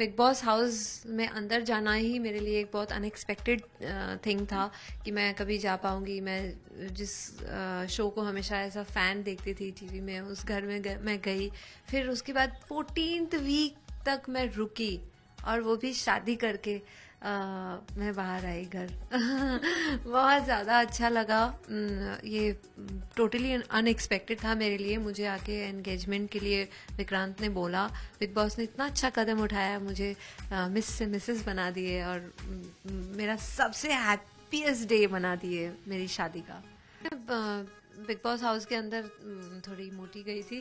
Big boss house में अंदर जाना ही मेरे लिए एक बहुत अनएक्सपेक्टेड थिंग था कि मैं कभी जा पाऊंगी। मैं जिस शो को हमेशा एज अ फैन देखती थी टीवी में, उस घर में मैं गई। फिर उसके बाद 14th वीक तक मैं रुकी, और वो भी शादी करके मैं बाहर आई घर। बहुत ज़्यादा अच्छा लगा। ये टोटली अनएक्सपेक्टेड था मेरे लिए। मुझे आके एंगेजमेंट के लिए विक्रांत ने बोला, बिग बॉस ने इतना अच्छा कदम उठाया, मुझे मिस से मिसेस बना दिए, और मेरा सबसे हैप्पीएस्ट डे बना दिए मेरी शादी का। बिग बॉस हाउस के अंदर थोड़ी मोटी गई थी।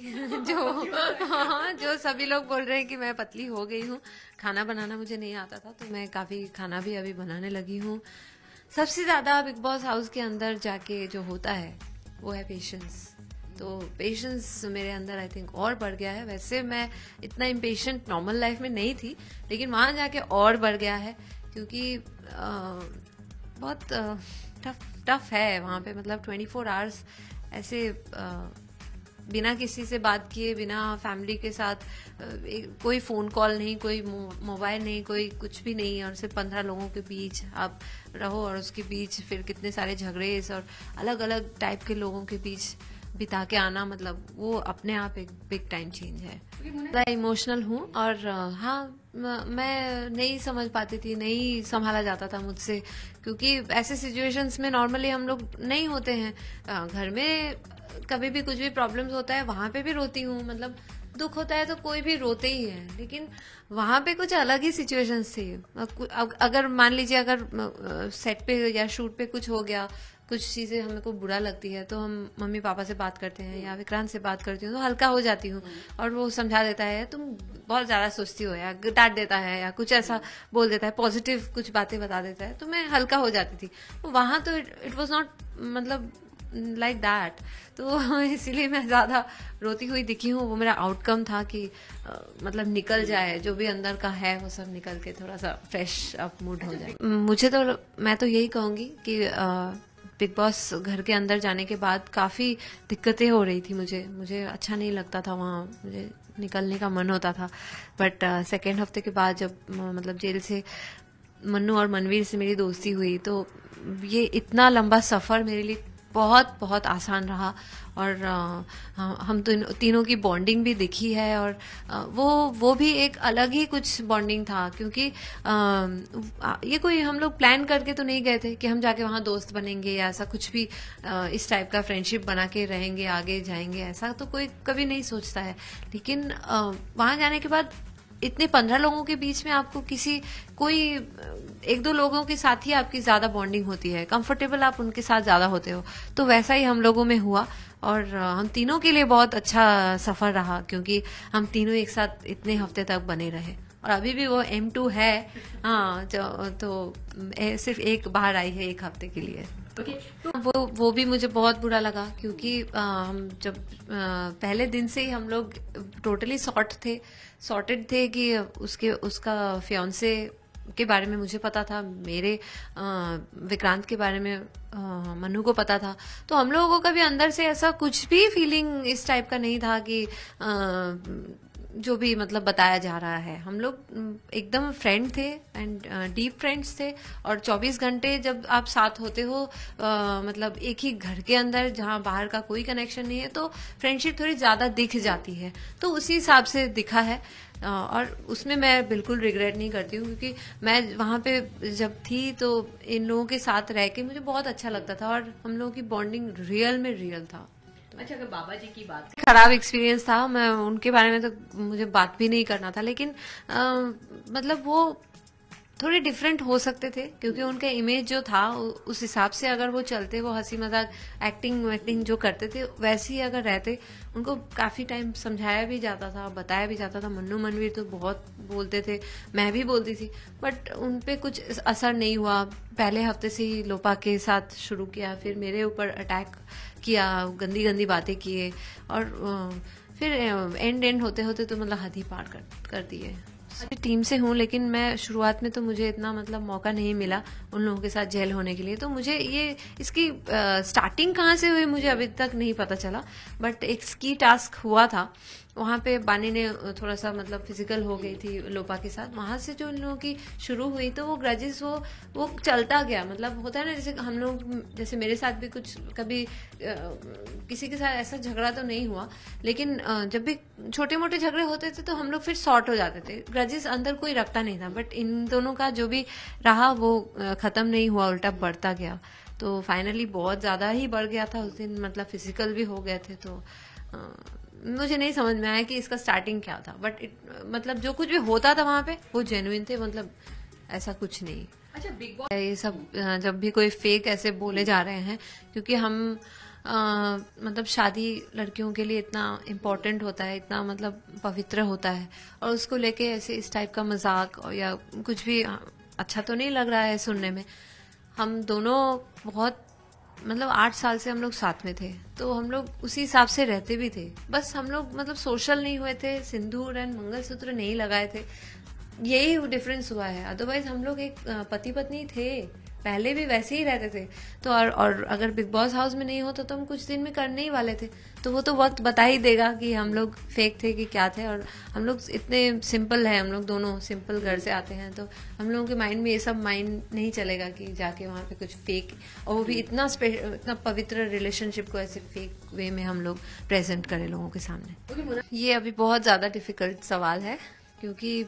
हाँ, जो सभी लोग बोल रहे हैं कि मैं पतली हो गई हूँ। खाना बनाना मुझे नहीं आता था, तो मैं काफ़ी खाना भी अभी बनाने लगी हूँ। सबसे ज़्यादा बिग बॉस हाउस के अंदर जाके जो होता है वो है पेशेंस। तो पेशेंस मेरे अंदर आई थिंक और बढ़ गया है। वैसे मैं इतना इम्पेशेंट नॉर्मल लाइफ में नहीं थी, लेकिन वहाँ जाके और बढ़ गया है, क्योंकि बहुत टफ है वहाँ पे। मतलब 24 आवर्स ऐसे बिना किसी से बात किए, बिना फैमिली के साथ कोई फ़ोन कॉल नहीं, कोई मोबाइल नहीं, कोई कुछ भी नहीं, और सिर्फ 15 लोगों के बीच आप रहो, और उसके बीच फिर कितने सारे झगड़े और अलग अलग टाइप के लोगों के बीच बिता के आना, मतलब वो अपने आप एक बिग टाइम चेंज है। ज़्यादा इमोशनल हूँ, और हाँ, मैं नहीं समझ पाती थी, नहीं संभाला जाता था मुझसे, क्योंकि ऐसे सिचुएशंस में नॉर्मली हम लोग नहीं होते हैं। घर में कभी भी कुछ भी प्रॉब्लम्स होता है, वहां पे भी रोती हूँ। मतलब दुख होता है तो कोई भी रोते ही है, लेकिन वहां पे कुछ अलग ही सिचुएशंस थी। अगर मान लीजिए, अगर सेट पे या शूट पे कुछ हो गया, कुछ चीजें हमें को बुरा लगती है, तो हम मम्मी पापा से बात करते हैं या विक्रांत से बात करती हूँ, तो हल्का हो जाती हूँ, और वो समझा देता है तुम बहुत ज्यादा सोचती हो, या डांट देता है, या कुछ ऐसा बोल देता है, पॉजिटिव कुछ बातें बता देता है, तो मैं हल्का हो जाती थी। वहां तो इट वॉज नॉट, मतलब लाइक दैट। तो इसीलिए मैं ज्यादा रोती हुई दिखी हूँ। वो मेरा आउटकम था कि मतलब निकल जाए, जो भी अंदर का है वो सब निकल के थोड़ा सा फ्रेश अप मूड हो जाए। मुझे तो, मैं तो यही कहूंगी कि बिग बॉस घर के अंदर जाने के बाद काफी दिक्कतें हो रही थी। मुझे अच्छा नहीं लगता था वहाँ, मुझे निकलने का मन होता था। बट सेकेंड हफ्ते के बाद जब मतलब जेल से मन्नू और मनवीर से मेरी दोस्ती हुई, तो ये इतना लंबा सफर मेरे लिए बहुत बहुत आसान रहा। और हम तो तीनों की बॉन्डिंग भी दिखी है, और वो भी एक अलग ही कुछ बॉन्डिंग था, क्योंकि ये कोई हम लोग प्लान करके तो नहीं गए थे कि हम जाके वहाँ दोस्त बनेंगे, या ऐसा कुछ भी इस टाइप का फ्रेंडशिप बना के रहेंगे, आगे जाएंगे, ऐसा तो कोई कभी नहीं सोचता है। लेकिन वहाँ जाने के बाद इतने 15 लोगों के बीच में आपको कोई एक दो लोगों के साथ ही आपकी ज्यादा बॉन्डिंग होती है, कंफर्टेबल आप उनके साथ ज्यादा होते हो। तो वैसा ही हम लोगों में हुआ, और हम तीनों के लिए बहुत अच्छा सफर रहा, क्योंकि हम तीनों एक साथ इतने हफ्ते तक बने रहे, और अभी भी वो M2 है। हाँ, तो सिर्फ एक बाहर आई है 1 हफ्ते के लिए। तो वो भी मुझे बहुत बुरा लगा, क्योंकि हम जब पहले दिन से ही हम लोग टोटली सॉर्टेड थे कि उसका फियांसे के बारे में मुझे पता था, मेरे विक्रांत के बारे में मन्नू को पता था। तो हम लोगों को कभी अंदर से ऐसा कुछ भी फीलिंग इस टाइप का नहीं था कि जो भी मतलब बताया जा रहा है। हम लोग एकदम फ्रेंड थे, एंड डीप फ्रेंड्स थे। और 24 घंटे जब आप साथ होते हो, मतलब एक ही घर के अंदर, जहाँ बाहर का कोई कनेक्शन नहीं है, तो फ्रेंडशिप थोड़ी ज्यादा दिख जाती है। तो उसी हिसाब से दिखा है, और उसमें मैं बिल्कुल रिग्रेट नहीं करती हूँ, क्योंकि मैं वहां पे जब थी तो इन लोगों के साथ रह के मुझे बहुत अच्छा लगता था, और हम लोगों की बॉन्डिंग रियल में रियल था। अच्छा, अगर बाबा जी की बात खराब एक्सपीरियंस था, मैं उनके बारे में तो मुझे बात भी नहीं करना था, लेकिन मतलब वो थोड़े डिफरेंट हो सकते थे, क्योंकि उनका इमेज जो था उस हिसाब से अगर वो चलते, वो हंसी मजाक एक्टिंग जो करते थे, वैसे ही अगर रहते, उनको काफी टाइम समझाया भी जाता था, बताया भी जाता था। मन्नू मनवीर तो बहुत बोलते थे, मैं भी बोलती थी, बट उनपे कुछ असर नहीं हुआ। पहले हफ्ते से ही लोपा के साथ शुरू किया, फिर मेरे ऊपर अटैक किया, गंदी गंदी बातें किए, और फिर एंड होते होते तो मतलब हद ही पार कर दिए। टीम से हूँ, लेकिन मैं शुरुआत में तो मुझे इतना मतलब मौका नहीं मिला उन लोगों के साथ जेल होने के लिए, तो मुझे इसकी स्टार्टिंग कहाँ से हुई मुझे अभी तक नहीं पता चला। बट एक स्की टास्क हुआ था, वहाँ पे बानी ने थोड़ा सा मतलब फिजिकल हो गई थी लोपा के साथ, वहां से जो इन लोगों की शुरू हुई तो वो ग्रजेस वो चलता गया। मतलब होता है ना, जैसे हम लोग, जैसे मेरे साथ भी कुछ कभी किसी के साथ ऐसा झगड़ा तो नहीं हुआ, लेकिन जब भी छोटे मोटे झगड़े होते थे तो हम लोग फिर सॉर्ट हो जाते थे, ग्रजेस अंदर कोई रखता नहीं था। बट इन दोनों का जो भी रहा वो खत्म नहीं हुआ, उल्टा बढ़ता गया। तो फाइनली बहुत ज्यादा ही बढ़ गया था उस दिन, मतलब फिजिकल भी हो गए थे। तो मुझे नहीं समझ में आया कि इसका स्टार्टिंग क्या था, बट मतलब जो कुछ भी होता था वहां पे वो जेन्युइन थे, मतलब ऐसा कुछ नहीं। अच्छा, बिग बॉस ये सब जब भी कोई फेक ऐसे बोले जा रहे हैं, क्योंकि हम मतलब शादी लड़कियों के लिए इतना इम्पोर्टेंट होता है, इतना मतलब पवित्र होता है, और उसको लेके ऐसे इस टाइप का मजाक या कुछ भी अच्छा तो नहीं लग रहा है सुनने में। हम दोनों बहुत मतलब 8 साल से हम लोग साथ में थे, तो हम लोग उसी हिसाब से रहते भी थे। बस हम लोग मतलब सोशल नहीं हुए थे, सिंदूर एंड मंगलसूत्र नहीं लगाए थे, यही डिफरेंस हुआ है। अदरवाइज हम लोग एक पति पत्नी थे, पहले भी वैसे ही रहते थे। तो और अगर बिग बॉस हाउस में नहीं होता तो हम कुछ दिन में करने ही वाले थे। तो वो तो वक्त बता ही देगा कि हम लोग फेक थे कि क्या थे। और हम लोग इतने सिंपल है, हम लोग दोनों सिंपल घर से आते हैं, तो हम लोगों के माइंड में ये सब माइंड नहीं चलेगा कि जाके वहां पे कुछ फेक, और वो भी इतना पवित्र रिलेशनशिप को ऐसे फेक वे में हम लोग प्रेजेंट करें लोगों के सामने। ये अभी बहुत ज्यादा डिफिकल्ट सवाल है, क्योंकि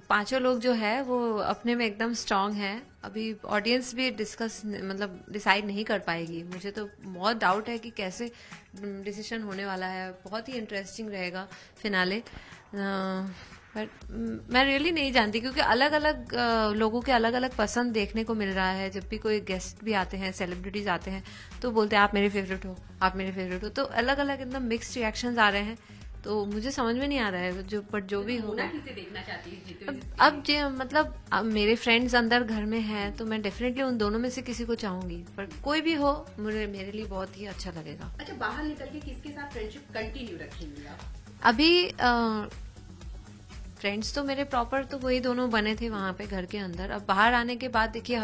पांचों लोग जो है वो अपने में एकदम स्ट्रांग है। अभी ऑडियंस भी मतलब डिसाइड नहीं कर पाएगी। मुझे तो बहुत डाउट है कि कैसे डिसीजन होने वाला है। बहुत ही इंटरेस्टिंग रहेगा फिनाले। बट मैं रियली नहीं जानती, क्योंकि अलग अलग लोगों के अलग अलग पसंद देखने को मिल रहा है। जब भी कोई गेस्ट भी आते हैं, सेलिब्रिटीज आते हैं, तो बोलते हैं आप मेरे फेवरेट हो, आप मेरे फेवरेट हो। तो अलग अलग एकदम मिक्स्ड रिएक्शंस आ रहे हैं, तो मुझे समझ में नहीं आ रहा है जो भी होगा। किसे देखना चाहती है जीते हुए? अब जो मतलब अब मेरे फ्रेंड्स अंदर घर में हैं, तो मैं डेफिनेटली उन दोनों में से किसी को चाहूंगी, पर कोई भी हो मेरे लिए बहुत ही अच्छा लगेगा। अच्छा, बाहर निकल के किसके साथ फ्रेंडशिप कंटिन्यू रखेंगी आप? अभी फ्रेंड्स तो मेरे प्रॉपर तो वही दोनों बने थे वहां पे घर के अंदर। अब बाहर आने के बाद देखिए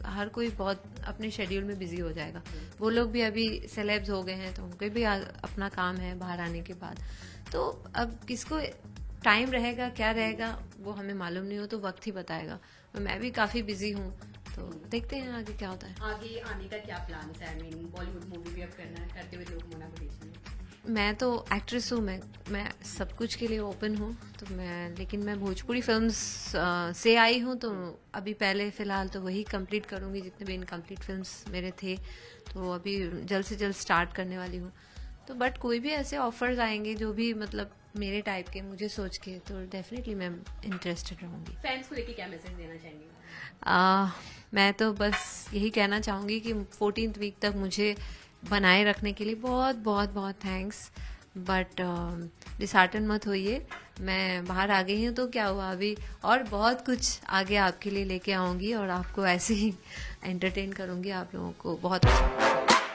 हर कोई बहुत अपने शेड्यूल में बिजी हो जाएगा। वो लोग भी अभी सेलेब्स हो गए हैं, तो उनके भी अपना काम है बाहर आने के बाद। तो अब किसको टाइम रहेगा क्या रहेगा वो हमें मालूम नहीं हो, तो वक्त ही बताएगा। मैं भी काफी बिजी हूँ, तो देखते हैं आगे क्या होता है। आगे आने का क्या प्लान है? आई मीन बॉलीवुड मूवी भी अब करते हुए लोग मोना को देखेंगे। मैं तो एक्ट्रेस हूँ, मैं सब कुछ के लिए ओपन हूँ। तो लेकिन मैं भोजपुरी फिल्म्स से आई हूँ, तो अभी पहले फिलहाल तो वही कंप्लीट करूँगी जितने भी इनकम्प्लीट फिल्म्स मेरे थे। तो अभी जल्द से जल्द स्टार्ट करने वाली हूँ। तो बट कोई भी ऐसे ऑफर्स आएंगे जो भी मतलब मेरे टाइप के, मुझे सोच के, तो डेफिनेटली मैं इंटरेस्टेड रहूंगी। फैंस को लेके क्या मैसेज देना चाहेंगे? मैं तो बस यही कहना चाहूंगी कि 14th वीक तक मुझे बनाए रखने के लिए बहुत बहुत बहुत थैंक्स। बट डिसहार्टन मत होइए, मैं बाहर आ गई हूँ तो क्या हुआ, अभी और बहुत कुछ आगे आपके लिए लेके आऊंगी और आपको ऐसे ही एंटरटेन करूंगी। आप लोगों को बहुत अच्छा